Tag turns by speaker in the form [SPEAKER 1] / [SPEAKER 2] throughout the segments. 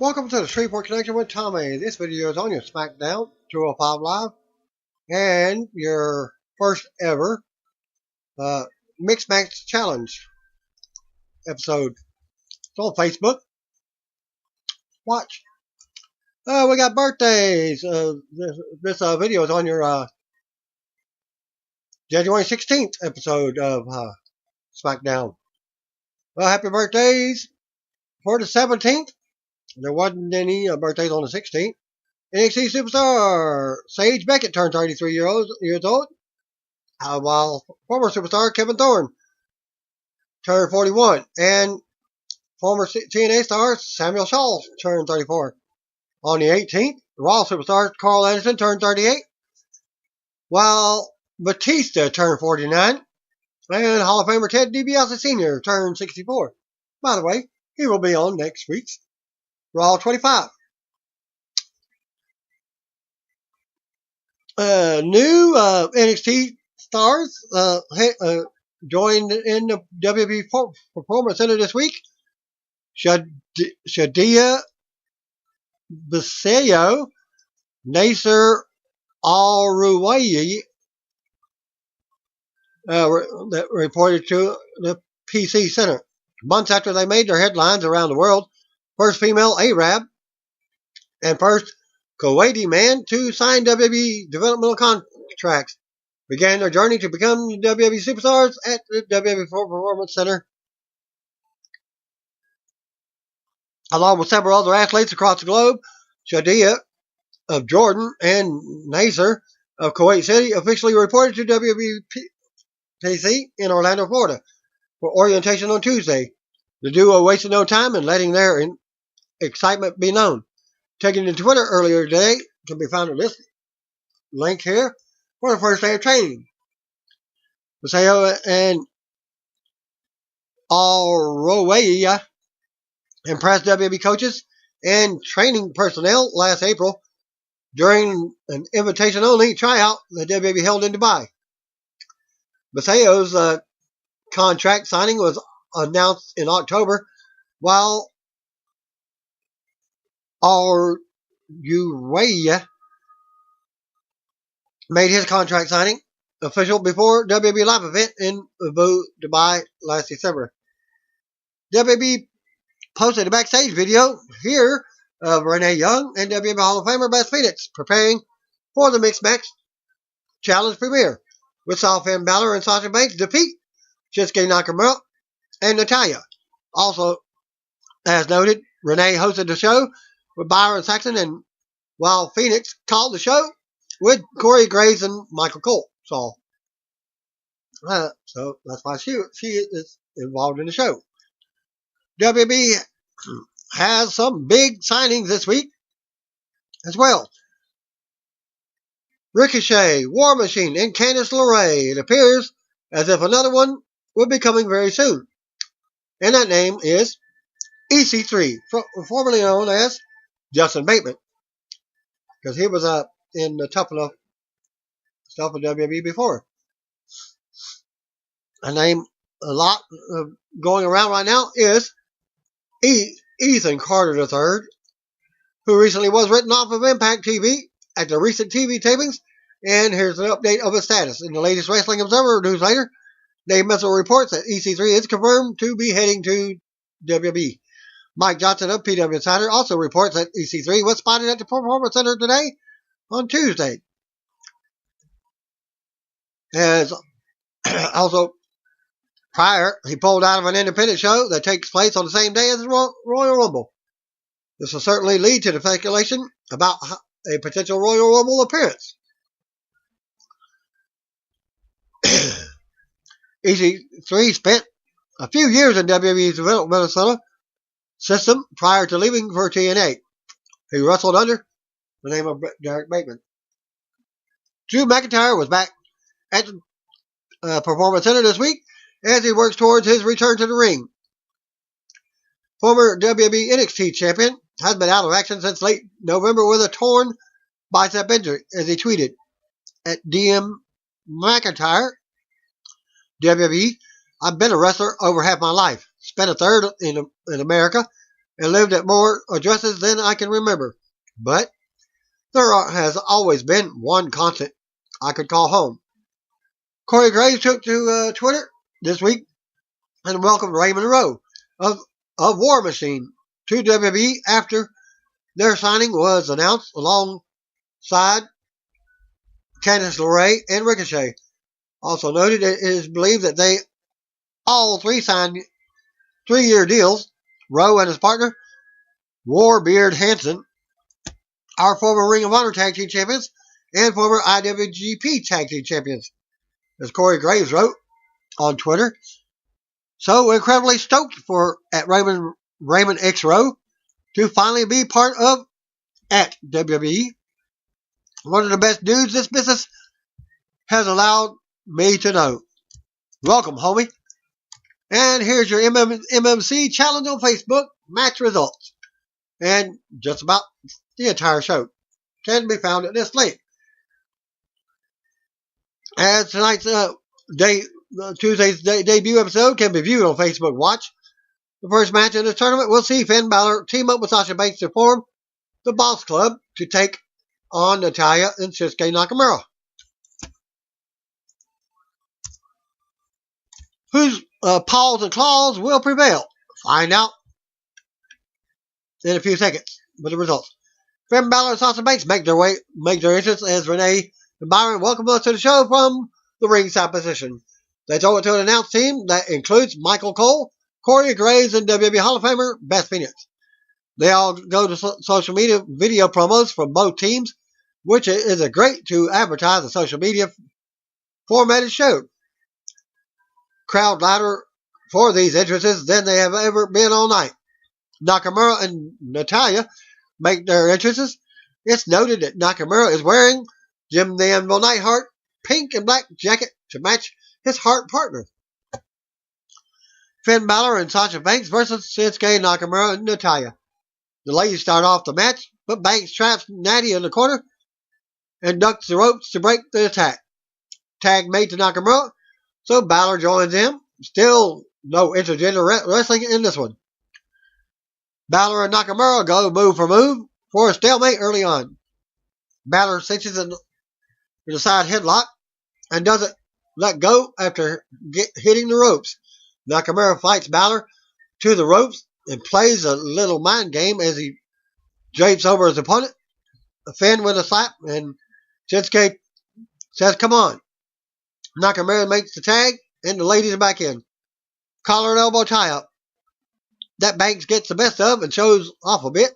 [SPEAKER 1] Welcome to the Shreveport Connection with Tommy. This video is on your SmackDown 205 Live and your first ever Mixed Match Challenge episode. It's on Facebook. Watch. We got birthdays. This video is on your January 16th episode of SmackDown. Well, happy birthdays for the 17th. There wasn't any birthdays on the 16th. NXT superstar Sage Beckett turned 33 years old, while former superstar Kevin Thorne turned 41, and former TNA star Samuel Shaw turned 34. On the 18th, Raw superstar Carl Anderson turned 38, while Batista turned 49, and Hall of Famer Ted DiBiase Sr. turned 64. By the way, he will be on next week's Raw 25. New NXT stars joined in the WWE Performance Center this week. Shadia Basayo, Nasser Al-Ruwayi that reported to the PC Center. Months after they made their headlines around the world, first female Arab and first Kuwaiti man to sign WWE developmental contracts began their journey to become WWE superstars at the WWE Performance Center, along with several other athletes across the globe. Shadia of Jordan and Nasser of Kuwait City officially reported to WWPC in Orlando, Florida, for orientation on Tuesday. The duo wasted no time in letting their excitement be known. Taken to Twitter earlier today can be found in this link here for the first day of training. Basayo and Al-Rawaya impressed WWE coaches and training personnel last April during an invitation-only tryout the WWE held in Dubai. Basayo's contract signing was announced in October, while Al-Rawaya made his contract signing official before WWE Live event in Abu Dhabi last December. WWE posted a backstage video here of Renee Young and WWE Hall of Famer Beth Phoenix preparing for the Mixed Match Challenge premiere, with saw Finn Balor and Sasha Banks defeat Shinsuke Nakamura and Natalya. Also, as noted, Renee hosted the show with Byron Saxton, and while Phoenix called the show with Corey Graves and Michael Cole. So that's why she is involved in the show. WWE has some big signings this week as well. Ricochet, War Machine, and Candice LeRae. It appears as if another one will be coming very soon. And that name is EC3, formerly known as Justin Bateman, because he was in the Tough Enough stuff with WWE before. A name a lot going around right now is Ethan Carter III, who recently was written off of Impact TV at the recent TV tapings, and here's an update of his status. In the latest Wrestling Observer newsletter, Dave Messel reports that EC3 is confirmed to be heading to WWE. Mike Johnson of PW Insider also reports that EC3 was spotted at the Performance Center today on Tuesday. As also prior, he pulled out of an independent show that takes place on the same day as the Royal Rumble. This will certainly lead to the speculation about a potential Royal Rumble appearance. EC3 spent a few years in WWE's developmental system prior to leaving for TNA. He wrestled under the name of Derek Bateman. Drew McIntyre was back at the Performance Center this week as he works towards his return to the ring. Former WWE NXT champion has been out of action since late November with a torn bicep injury, as he tweeted at DM McIntyre, WWE, I've been a wrestler over half my life. Spent a third in America and lived at more addresses than I can remember. But there has always been one constant I could call home. Corey Graves took to Twitter this week and welcomed Raymond Rowe of War Machine to WWE after their signing was announced alongside Candice LeRae and Ricochet. Also noted, it is believed that they all three signed 3-year deals. Rowe and his partner, Warbeard Hansen, are former Ring of Honor Tag Team Champions and former IWGP Tag Team Champions, as Corey Graves wrote on Twitter. So incredibly stoked for at Raymond X Rowe to finally be part of at WWE. One of the best dudes this business has allowed me to know. Welcome, homie. And here's your MMC challenge on Facebook match results. And just about the entire show can be found at this link. As tonight's Tuesday's debut episode can be viewed on Facebook Watch. The first match in this tournament will see Finn Balor team up with Sasha Banks to form the Boss Club to take on Natalya and Shinsuke Nakamura. Whose paws and claws will prevail? Find out in a few seconds with the results. Finn Balor and Sasha Banks make their entrance as Renee and Byron welcome us to the show from the ringside position. They throw it to an announced team that includes Michael Cole, Corey Graves, and WWE Hall of Famer Beth Phoenix. They all go to social media video promos from both teams, which is a great to advertise a social media formatted show. Crowd louder for these entrances than they have ever been all night. Nakamura and Natalya make their entrances. It's noted that Nakamura is wearing Jim the Anvil Neidhart pink and black jacket to match his Hart partner. Finn Balor and Sasha Banks versus Shinsuke Nakamura and Natalya. The ladies start off the match, but Banks traps Natty in the corner and ducks the ropes to break the attack. Tag made to Nakamura, so Balor joins him. Still no intergender wrestling in this one. Balor and Nakamura go move for move for a stalemate early on. Balor cinches in the side headlock and doesn't let go after hitting the ropes. Nakamura fights Balor to the ropes and plays a little mind game as he drapes over his opponent. Finn with a slap, and Shinsuke says, "Come on." Nakamura makes the tag, and the ladies are back in. Collar and elbow tie-up. That Banks gets the best of and shows off a bit.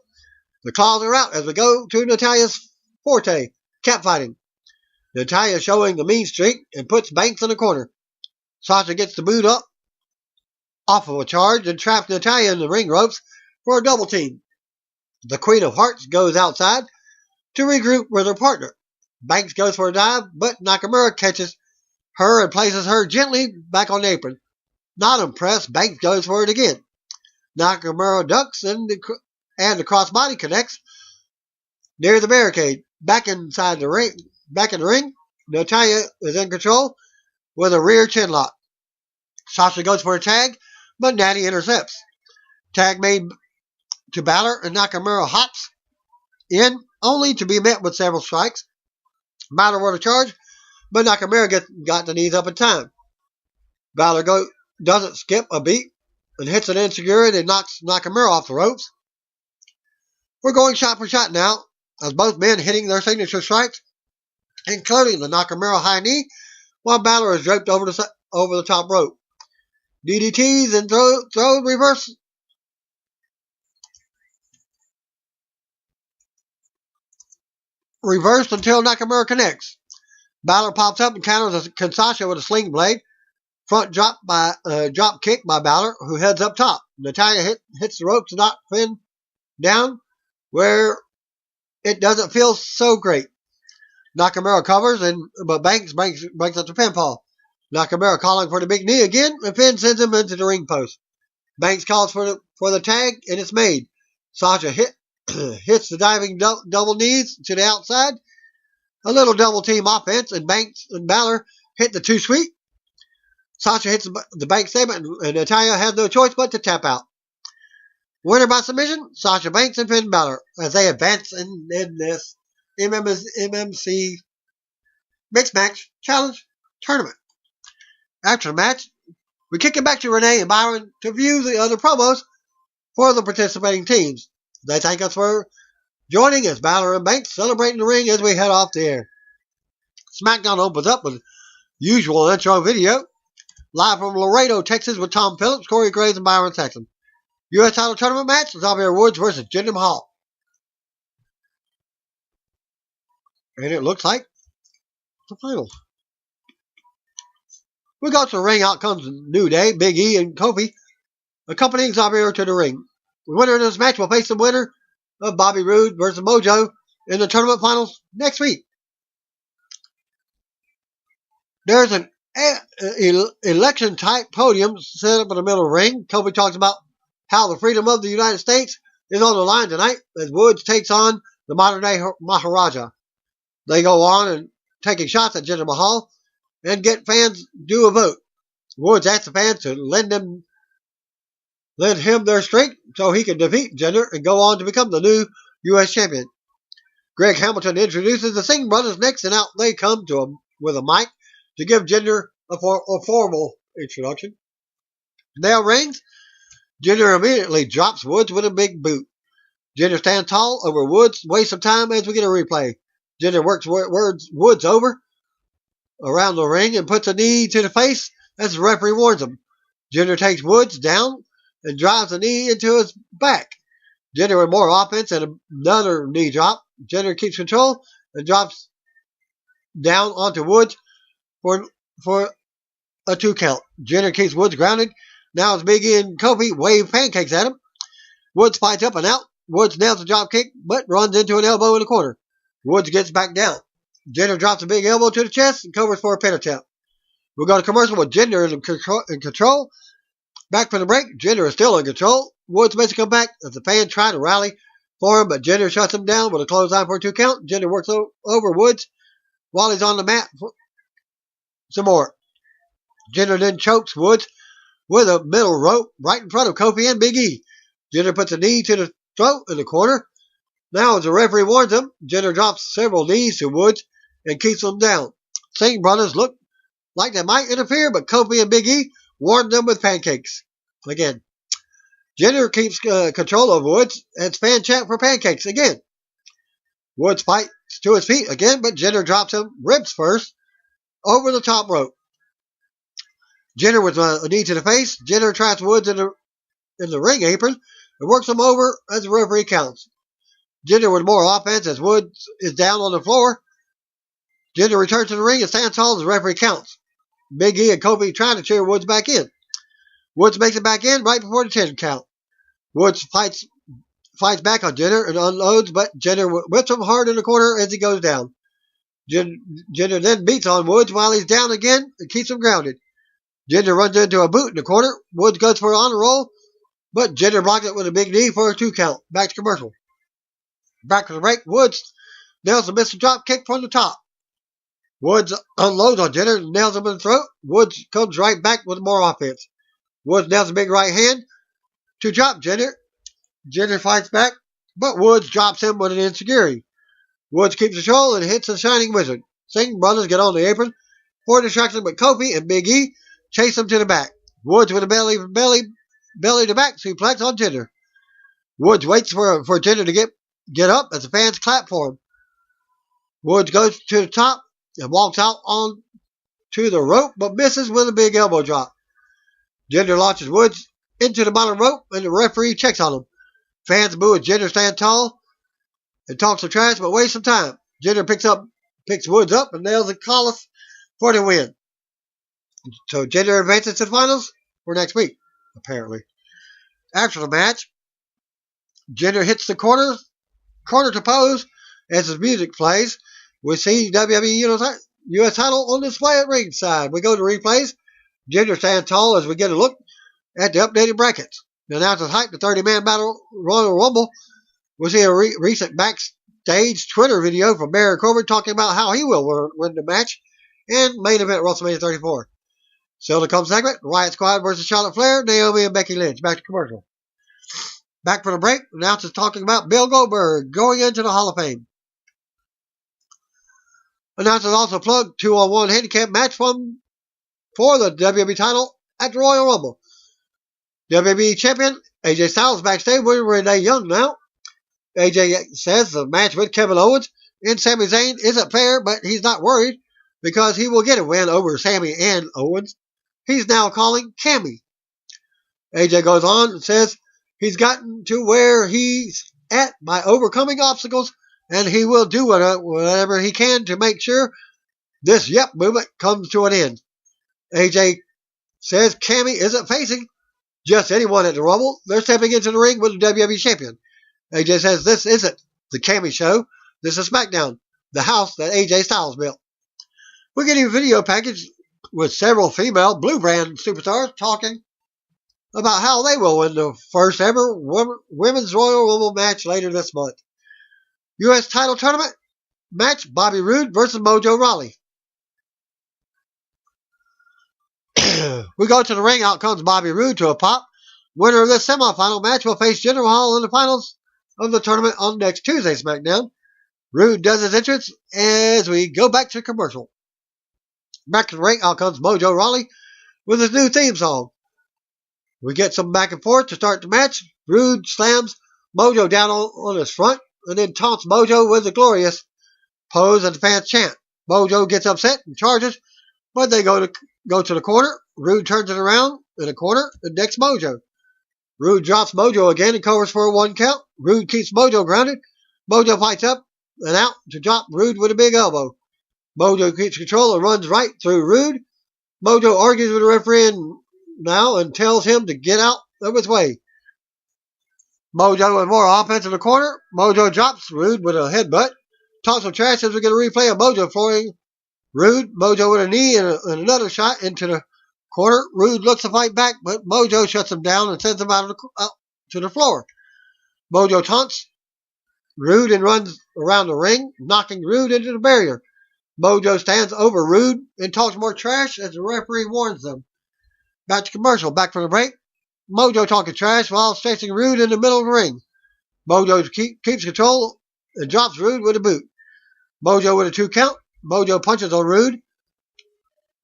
[SPEAKER 1] The claws are out as we go to Natalya's forte, catfighting. Natalya showing the mean streak and puts Banks in the corner. Sasha gets the boot up off of a charge and traps Natalya in the ring ropes for a double team. The Queen of Hearts goes outside to regroup with her partner. Banks goes for a dive, but Nakamura catches her and places her gently back on the apron. Not impressed, Banks goes for it again. Nakamura ducks and the crossbody connects near the barricade. Back in the ring, Natalya is in control with a rear chinlock. Sasha goes for a tag, but Natty intercepts. Tag made to Balor, and Nakamura hops in, only to be met with several strikes. Balor with a charge, but Nakamura got the knees up in time. Balor doesn't skip a beat and hits an insecurity and knocks Nakamura off the ropes. We're going shot for shot now, as both men hitting their signature strikes, including the Nakamura high knee, while Balor is draped over the top rope. DDTs and throw reversed until Nakamura connects. Balor pops up and counters Sasha with a sling blade. Front drop kick by Balor, who heads up top. Natalya hits the ropes to knock Finn down, where it doesn't feel so great. Nakamura covers, but Banks breaks up the pinfall. Nakamura calling for the big knee again, and Finn sends him into the ring post. Banks calls for the tag, and it's made. Sasha hits the diving double knees to the outside. A little double team offense, and Banks and Balor hit the too sweet. Sasha hits the Banks segment, and Natalya has no choice but to tap out. Winner by submission, Sasha Banks and Finn Balor, as they advance in this MMC Mixed Match Challenge Tournament. After the match, we kick it back to Renee and Byron to view the other promos for the participating teams. They thank us for joining us, Balor and Banks celebrating the ring as we head off the air. SmackDown opens up with usual intro video. Live from Laredo, Texas with Tom Phillips, Corey Graves, and Byron Saxton. U.S. title tournament match, Xavier Woods versus Jinder Mahal. And it looks like the finals. We go to the ring. Out comes New Day, Big E, and Kofi, accompanying Xavier to the ring. The winner of this match will face the winner of Bobby Roode versus Mojo in the tournament finals next week. There's an election-type podium set up in the middle of the ring. Kofi talks about how the freedom of the United States is on the line tonight as Woods takes on the modern-day Maharaja. They go on and taking shots at Jinder Mahal and get fans do a vote. Woods asks the fans to lend him their strength so he can defeat Jinder and go on to become the new U.S. champion. Greg Hamilton introduces the Singh brothers next, and out they come to him with a mic to give Jinder a formal introduction. Bell rings. Jinder immediately drops Woods with a big boot. Jinder stands tall over Woods, wastes some time as we get a replay. Jinder works Woods over around the ring and puts a knee to the face as the referee warns him. Jinder takes Woods down and drives a knee into his back. Jinder with more offense and another knee drop. Jinder keeps control and drops down onto Woods for a 2 count. Jinder keeps Woods grounded. Now it's Big E and Kofi wave pancakes at him. Woods fights up and out. Woods nails a drop kick, but runs into an elbow in the corner. Woods gets back down. Jinder drops a big elbow to the chest and covers for a pin attempt. We'll go to commercial with Jinder in control. Back from the break, Jinder is still in control. Woods makes a comeback as the fans try to rally for him, but Jinder shuts him down with a clothesline for a 2 count. Jinder works over Woods while he's on the mat some more. Jinder then chokes Woods with a middle rope right in front of Kofi and Big E. Jinder puts a knee to the throat in the corner. Now, as the referee warns him, Jinder drops several knees to Woods and keeps them down. Singh brothers look like they might interfere, but Kofi and Big E warn them with pancakes. Again, Jinder keeps control of Woods and fans chant for pancakes again. Woods fights to his feet again, but Jinder drops him ribs first over the top rope. Jinder with a knee to the face. Jinder traps Woods in the ring apron and works him over as the referee counts. Jinder with more offense as Woods is down on the floor. Jinder returns to the ring and stands tall as the referee counts. Big E and Kofi trying to cheer Woods back in. Woods makes it back in right before the 10 count. Woods fights back on Jinder and unloads, but Jinder whips him hard in the corner as he goes down. Jinder then beats on Woods while he's down again and keeps him grounded. Jinder runs into a boot in the corner. Woods goes for an honor roll, but Jinder blocks it with a big knee for a 2 count. Back to commercial. Back to the break. Woods nails a missile drop kick from the top. Woods unloads on Jinder and nails him in the throat. Woods comes right back with more offense. Woods nails a big right hand to drop Jinder. Jinder fights back, but Woods drops him with an enziguri. Woods keeps control and hits the Shining Wizard. Singh brothers get on the apron for distraction, but Kofi and Big E chase him to the back. Woods with a belly to back suplex on Jinder. Woods waits for Jinder to get up as the fans clap for him. Woods goes to the top and walks out on to the rope, but misses with a big elbow drop. Jinder launches Woods into the bottom rope, and the referee checks on him. Fans boo as Jinder stands tall and talks some trash, but wastes some time. Jinder picks Woods up and nails the collar for the win. So Jinder advances to the finals for next week, apparently. After the match, Jinder hits the corner to pose as his music plays. We see WWE U.S. title on display at ringside. We go to replays. Jinder stands tall as we get a look at the updated brackets. The announcers hype the 30-man battle Royal Rumble. We see a recent backstage Twitter video from Baron Corbin talking about how he will win the match and main event WrestleMania 34. Still to come segment, Riot Squad versus Charlotte Flair, Naomi and Becky Lynch. Back to commercial. Back from the break, announcers talking about Bill Goldberg going into the Hall of Fame. Announcers also plugged 2-on-1 handicap match for the WWE title at the Royal Rumble. WWE Champion AJ Styles backstage with Renee Young now. AJ says the match with Kevin Owens and Sami Zayn isn't fair, but he's not worried because he will get a win over Sami and Owens. He's now calling Cammy. AJ goes on and says he's gotten to where he's at by overcoming obstacles, and he will do whatever he can to make sure this Yep movement comes to an end. AJ says Cammy isn't facing just anyone at the Rumble. They're stepping into the ring with the WWE Champion. AJ says this isn't the Cammy show. This is SmackDown, the house that AJ Styles built. We're getting a video package with several female Blue Brand superstars talking about how they will win the first ever Women's Royal Rumble match later this month. U.S. title tournament match, Bobby Roode versus Mojo Rawley. We go to the ring. Out comes Bobby Roode to a pop. Winner of this semifinal match will face Jinder Mahal in the finals of the tournament on next Tuesday's SmackDown. Roode does his entrance as we go back to commercial. Back to the ring. Out comes Mojo Rawley with his new theme song. We get some back and forth to start the match. Roode slams Mojo down on his front and then taunts Mojo with the glorious pose and the fans chant. Mojo gets upset and charges, but they go to the corner. Roode turns it around in the corner and decks Mojo. Roode drops Mojo again and covers for a 1 count. Roode keeps Mojo grounded. Mojo fights up and out to drop Roode with a big elbow. Mojo keeps control and runs right through Roode. Mojo argues with the referee now and tells him to get out of his way. Mojo with more offense in the corner. Mojo drops Roode with a headbutt. Talks some trash as we get a replay of Mojo flooring Roode. Mojo with a knee and another shot into the corner. Roode looks to fight back, but Mojo shuts him down and sends him out to the floor. Mojo taunts Roode and runs around the ring, knocking Roode into the barrier. Mojo stands over Roode and talks more trash as the referee warns them. Back to commercial. Back from the break. Mojo talking trash while stretching Roode in the middle of the ring. Mojo keeps control and drops Roode with a boot. Mojo with a 2 count. Mojo punches on Roode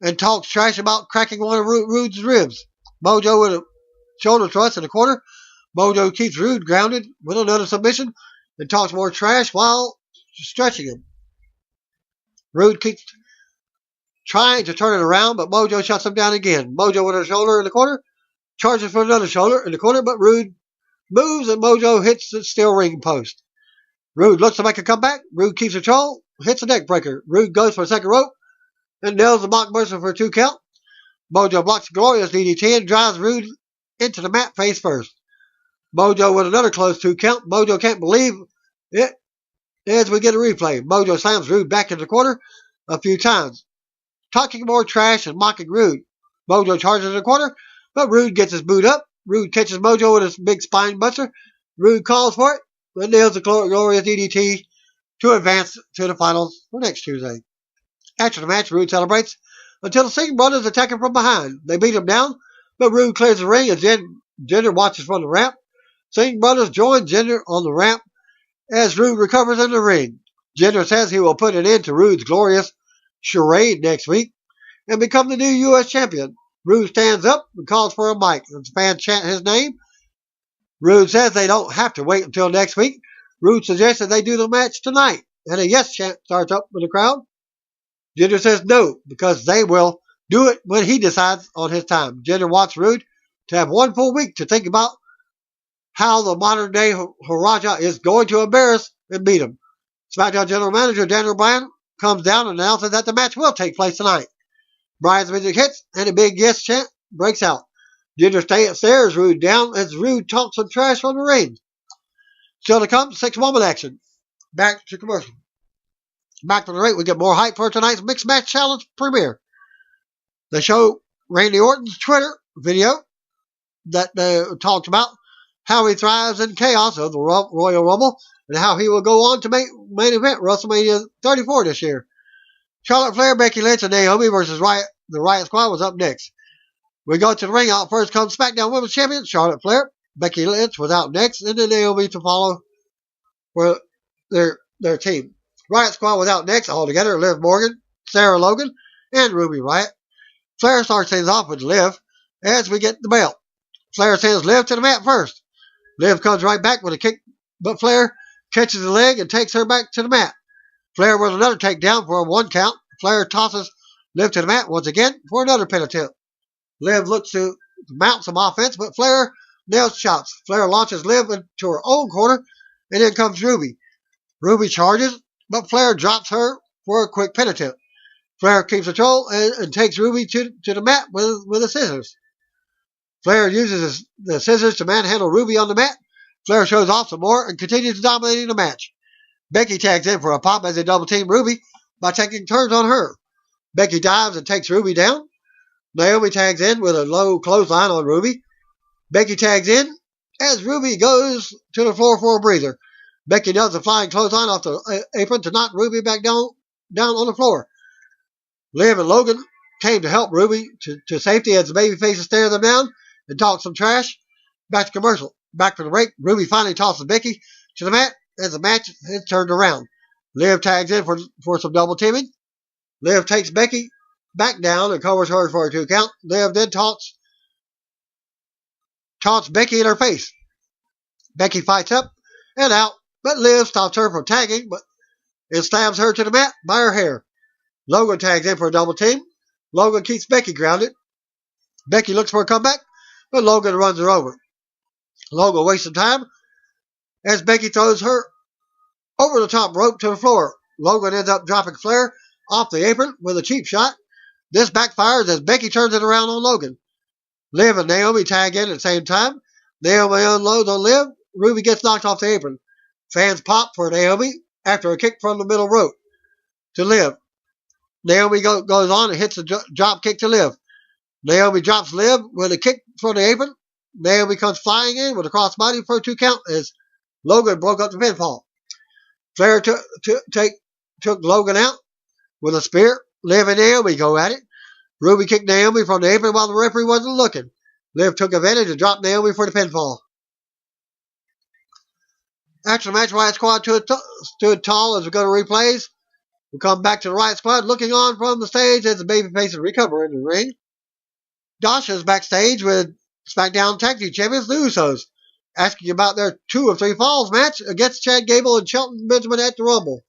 [SPEAKER 1] and talks trash about cracking one of Roode's ribs. Mojo with a shoulder thrust in the corner. Mojo keeps Roode grounded with another submission and talks more trash while stretching him. Roode keeps trying to turn it around, but Mojo shuts him down again. Mojo with a shoulder in the corner. Charges for another shoulder in the corner, but Roode moves and Mojo hits the steel ring post. Roode looks to make a comeback. Roode keeps control, hits a neck breaker. Roode goes for a second rope and nails the mockbuster for a 2 count. Mojo blocks a glorious DDT and drives Roode into the mat face first. Mojo with another close 2 count. Mojo can't believe it as we get a replay. Mojo slams Roode back in the corner a few times, talking more trash and mocking Roode. Mojo charges in the corner, but Roode gets his boot up. Roode catches Mojo with his big spine buster. Roode calls for it and nails the glorious DDT to advance to the finals for next Tuesday. After the match, Roode celebrates until the Singh brothers attack him from behind. They beat him down, but Roode clears the ring as Jinder watches from the ramp. Singh brothers join Jinder on the ramp as Roode recovers in the ring. Jinder says he will put an end to Roode's glorious charade next week and become the new U.S. champion. Roode stands up and calls for a mic, and fans chant his name. Roode says they don't have to wait until next week. Roode suggests that they do the match tonight, and a yes chant starts up in the crowd. Jinder says no, because they will do it when he decides on his time. Jinder wants Roode to have 1 full week to think about how the modern-day Haraja is going to embarrass and beat him. SmackDown General Manager Daniel Bryan comes down and announces that the match will take place tonight. Bryan's music hits, and a big yes chant breaks out. Jinder stares Roode down as Roode talks some trash from the ring. Still to come, 6-woman action. Back to commercial. Back from the ring, we get more hype for tonight's Mixed Match Challenge premiere. They show Randy Orton's Twitter video that talked about how he thrives in chaos of the Royal Rumble and how he will go on to main event WrestleMania 34 this year. Charlotte Flair, Becky Lynch, and Naomi versus the Riot Squad was up next. We go to the ring. Out first comes SmackDown Women's Champion Charlotte Flair. Becky Lynch without next, and then Naomi to follow for their team. Riot Squad without next altogether, Liv Morgan, Sarah Logan, and Ruby Riot. Flair starts things off with Liv as we get the belt. Flair sends Liv to the mat first. Liv comes right back with a kick, but Flair catches the leg and takes her back to the mat. Flair with another takedown for a 1 count. Flair tosses Liv to the mat once again for another pin attempt. Liv looks to mount some offense, but Flair nails shots. Flair launches Liv into her own corner, and then comes Ruby. Ruby charges, but Flair drops her for a quick pin attempt. Flair keeps control and takes Ruby to the mat with the scissors. Flair uses the scissors to manhandle Ruby on the mat. Flair shows off some more and continues dominating the match. Becky tags in for a pop as they double team Ruby by taking turns on her. Becky dives and takes Ruby down. Naomi tags in with a low clothesline on Ruby. Becky tags in as Ruby goes to the floor for a breather. Becky does a flying clothesline off the apron to knock Ruby back down on the floor. Liv and Logan came to help Ruby to safety as the babyfaces stare them down and talk some trash. Back to commercial. Back from the break, Ruby finally tosses Becky to the mat as the match is turned around. Liv tags in for some double teaming. Liv takes Becky back down and covers her for a 2 count. Liv then taunts Becky in her face. Becky fights up and out, but Liv stops her from tagging, but it slams her to the mat by her hair. Logan tags in for a double team. Logan keeps Becky grounded. Becky looks for a comeback, but Logan runs her over. Logan wastes some time as Becky throws her over the top rope to the floor. Logan ends up dropping Flair off the apron with a cheap shot. This backfires as Becky turns it around on Logan. Liv and Naomi tag in at the same time. Naomi unloads on Liv. Ruby gets knocked off the apron. Fans pop for Naomi after a kick from the middle rope to Liv. Naomi goes on and hits a drop kick to Liv. Naomi drops Liv with a kick from the apron. Naomi comes flying in with a crossbody for a 2 count as Logan broke up the pinfall. Flair took Logan out with a spear. Liv and Naomi go at it. Ruby kicked Naomi from the apron while the referee wasn't looking. Liv took advantage and dropped Naomi for the pinfall. After the match, Riot Squad stood tall as we go to replays. We come back to the Riot Squad looking on from the stage as the babyfaces recover in the ring. Dasha's backstage with SmackDown Tag Team Champions, the Usos, asking about their 2 of 3 Falls match against Chad Gable and Shelton Benjamin at the Rumble.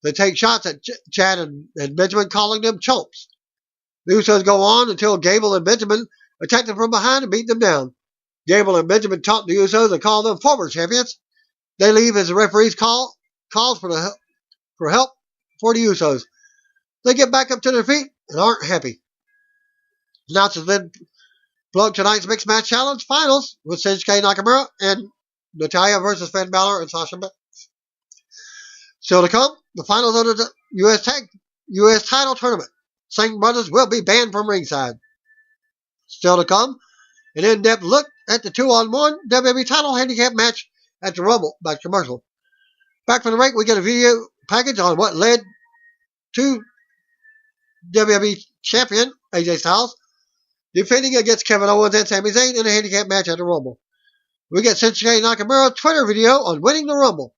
[SPEAKER 1] They take shots at Chad and Benjamin, calling them chumps. The Usos go on until Gable and Benjamin attack them from behind and beat them down. Gable and Benjamin taunt the Usos and call them former champions. They leave as the referees calls for help for the Usos. They get back up to their feet and aren't happy. Announcers then plug tonight's Mixed Match Challenge finals with Shinsuke Nakamura and Natalya versus Finn Balor and Sasha Banks. Still to come, the finals of the U.S. title tournament. Singh brothers will be banned from ringside. Still to come, an in-depth look at the 2-on-1 WWE title handicap match at the Rumble. Back to commercial. Back from the break, we get a video package on what led to WWE champion AJ Styles defending against Kevin Owens and Sami Zayn in a handicap match at the Rumble. We get Shinsuke Nakamura Twitter video on winning the Rumble.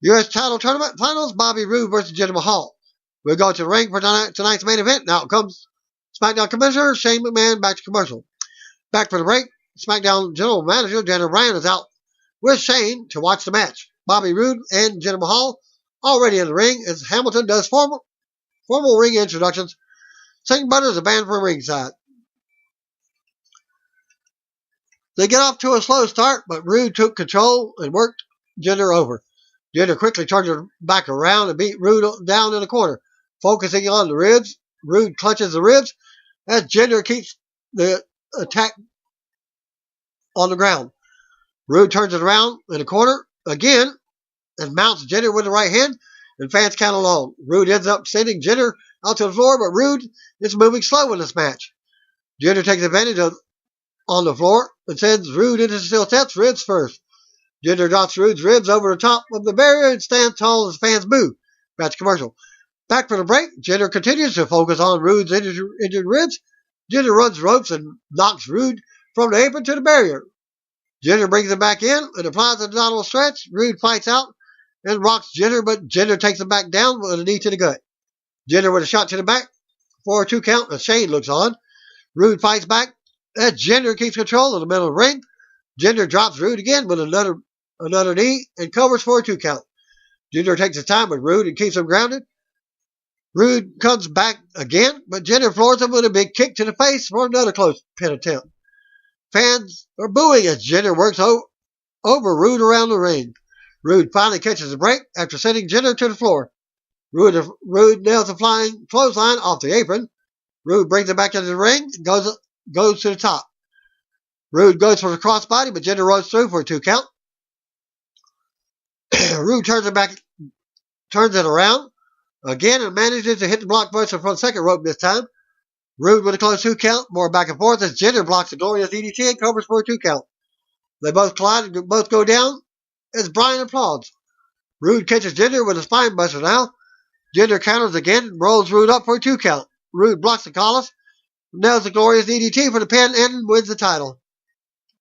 [SPEAKER 1] U.S. title tournament finals, Bobby Roode versus Jinder Mahal. We'll go to the ring for tonight's main event. Now comes SmackDown Commissioner Shane McMahon. Back to commercial. Back for the break, SmackDown General Manager Daniel Bryan is out with Shane to watch the match. Bobby Roode and Jinder Mahal already in the ring as Hamilton does formal ring introductions. Singh brothers are banned from ringside. They get off to a slow start, but Roode took control and worked Jinder over. Jinder quickly turns her back around and beat Roode down in the corner. Focusing on the ribs, Roode clutches the ribs as Jinder keeps the attack on the ground. Roode turns it around in the corner again and mounts Jinder with the right hand, and fans count along. Roode ends up sending Jinder out to the floor, but Roode is moving slow in this match. Jinder takes advantage on the floor and sends Roode into steel steps, ribs first. Jinder drops Roode's ribs over the top of the barrier and stands tall as fans boo. Back to commercial. Back for the break, Jinder continues to focus on Roode's injured ribs. Jinder runs ropes and knocks Roode from the apron to the barrier. Jinder brings him back in and applies an abdominal stretch. Rude fights out and rocks Jinder, but Jinder takes him back down with a knee to the gut. Jinder with a shot to the back for a 2 count, as Shane looks on. Rude fights back as Jinder keeps control in the middle of the ring. Jinder drops Rude again with another knee and covers for a 2 count. Jinder takes his time with Rude and keeps him grounded. Rude comes back again, but Jinder floors him with a big kick to the face for another close pin attempt. Fans are booing as Jinder works over Rude around the ring. Rude finally catches a break after sending Jinder to the floor. Rude nails a flying clothesline off the apron. Rude brings it back into the ring and goes to the top. Rude goes for the crossbody, but Jinder runs through for a 2 count. Rude turns it around again and manages to hit the blockbuster from the second rope this time. Rude with a close 2 count, more back and forth as Jinder blocks the glorious DDT and covers for a 2 count. They both collide and both go down as Brian applauds. Rude catches Jinder with a spine buster now. Jinder counters again and rolls Rude up for a 2 count. Rude blocks the collar, nails the glorious DDT for the pin, and wins the title.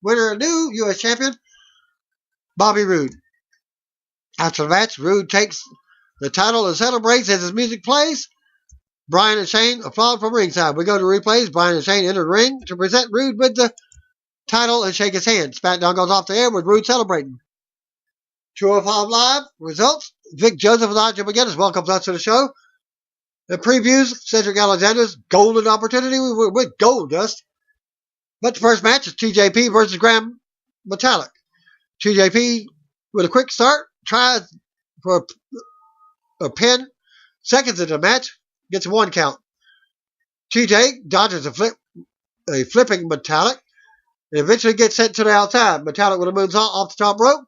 [SPEAKER 1] Winner and new U.S. champion, Bobby Roode. After the match, Rude takes the title and celebrates as his music plays. Brian and Shane applaud from ringside. We go to replays. Brian and Shane enter the ring to present Rude with the title and shake his hand. SmackDown goes off the air with Rude celebrating. 205 Live results. Vic Joseph and Nigel McGuinness welcomes us to the show. It previews Cedric Alexander's golden opportunity with Goldust. But the first match is TJP versus Graham Metallic. TJP with a quick start tries for a pin. Seconds into the match, gets a 1 count. TJ dodges a flipping Metallic and eventually gets sent to the outside. Metallic with a moonsault off the top rope,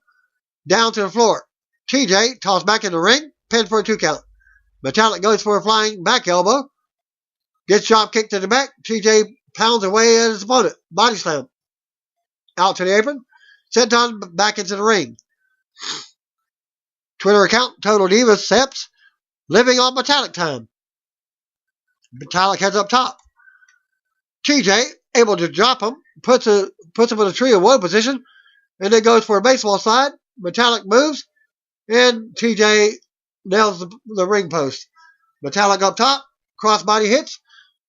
[SPEAKER 1] down to the floor. TJ tossed back in the ring, pinned for a 2 count. Metallic goes for a flying back elbow, gets drop kicked to the back. TJ pounds away at his opponent, body slam. Out to the apron, sent on back into the ring. Twitter account, Total Divas, Seps, living on Metallic time. Metallic heads up top. TJ, able to drop him, puts him in a tree of woe position, and then goes for a baseball slide. Metallic moves, and TJ nails the ring post. Metallic up top, crossbody hits.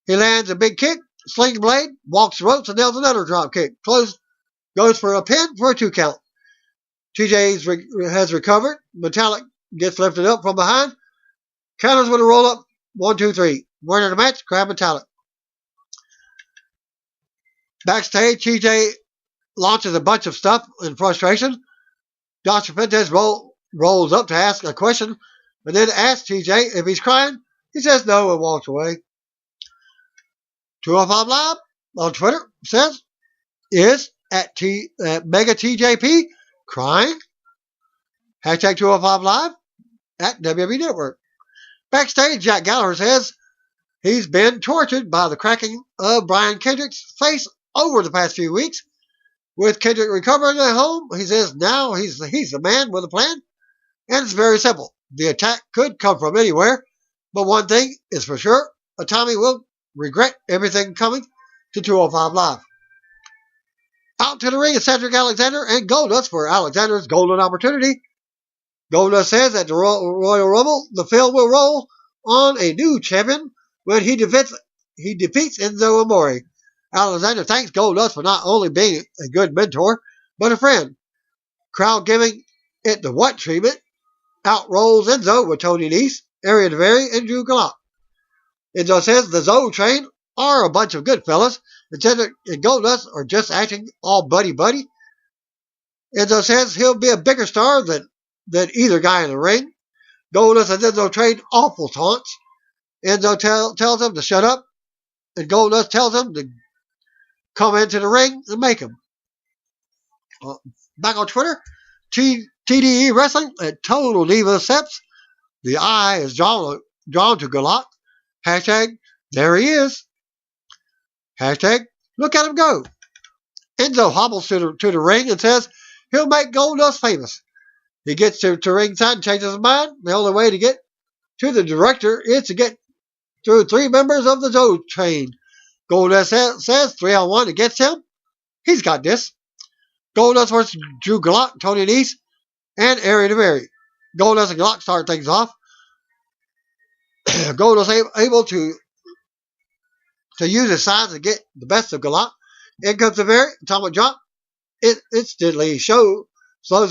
[SPEAKER 1] He lands a big kick, sling blade, walks the ropes, and nails another drop kick. Goes for a pin for a 2 count. TJ has recovered. Metallic gets lifted up from behind. Counters with a roll up. 1, 2, 3. Winner of the match, Graham Metallic. Backstage, TJ launches a bunch of stuff in frustration. Dr. Fuentes rolls up to ask a question and then asks TJ if he's crying. He says no and walks away. 205 Live on Twitter says, is at Mega TJP crying? Hashtag 205 Live at WWE Network. Backstage, Jack Gallagher says he's been tortured by the cracking of Brian Kendrick's face over the past few weeks. With Kendrick recovering at home, he says now he's the man with a plan, and it's very simple. The attack could come from anywhere, but one thing is for sure, Tommy will regret everything coming to 205 Live. Out to the ring is Cedric Alexander and Goldust for Alexander's golden opportunity. Goldust says at the Royal Rumble, the field will roll on a new champion when he defeats Enzo Amore. Alexander thanks Goldust for not only being a good mentor, but a friend. Crowd giving it the what treatment. Out rolls Enzo with Tony Nese, Arian Daivari, and Drew Gulak. Enzo says the Zoe train are a bunch of good fellas, and Cedric and Goldust are just acting all buddy-buddy. Enzo says he'll be a bigger star than either guy in the ring. Goldust and Enzo trade awful taunts. Enzo tells him to shut up, and Goldust tells him to come into the ring and make him. Back on Twitter, TDE Wrestling at Total Diva Seps. The eye is drawn to Gulak. Hashtag, there he is. Hashtag, look at him go. Enzo hobbles to the ring and says he'll make Goldust famous. He gets to ringside and changes his mind. The only way to get to the director is to get through 3 members of the Zoe train. Goldust says 3-on-1 against him. He's got this. Goldust versus Drew Gulak, Tony Nese, and Ari DeVere. Goldust and Gulak start things off. Goldust able to use his size to get the best of Gulak. In comes DeVere, atomic drop. It instantly slows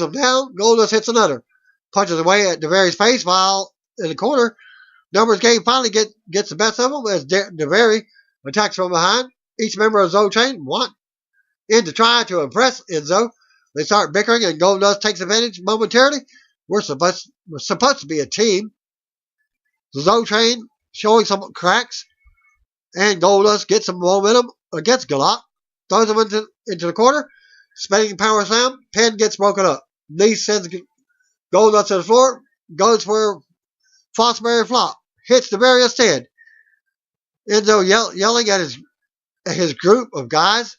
[SPEAKER 1] him down. Goldust hits another. Punches away at DeVere's face while in the corner. Numbers game finally gets the best of him as DeVere attacks from behind. Each member of Zo Train want in to try to impress Enzo. They start bickering and Goldust takes advantage momentarily. We're supposed to be a team. The Zo Train showing some cracks, and Goldust gets some momentum against Gulak. Throws him into the corner. Spinning power slam. Pin gets broken up. Nese sends Goldust to the floor. Goes for Fosbury flop. Hits DeVere instead. Enzo yelling at his group of guys.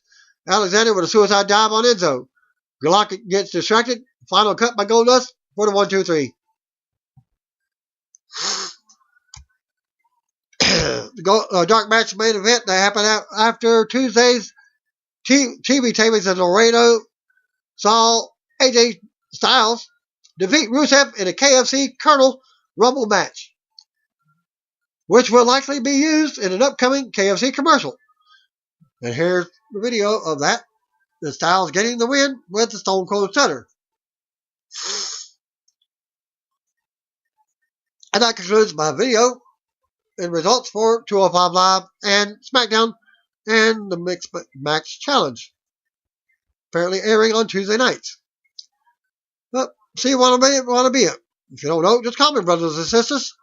[SPEAKER 1] Alexander with a suicide dive on Enzo. Gulak gets distracted. Final cut by Goldust for the 1-2-3. Dark match main event that happened after Tuesday's TV tapings of Laredo saw AJ Styles defeat Rusev in a KFC Colonel Rumble match, which will likely be used in an upcoming KFC commercial. And here's the video of that. The Styles getting the win with the Stone Cold Stunner. And that concludes my video and results for 205 Live and SmackDown and the Mixed Match Challenge. Apparently airing on Tuesday nights. But see you want to be it. If you don't know, just comment, brothers and sisters.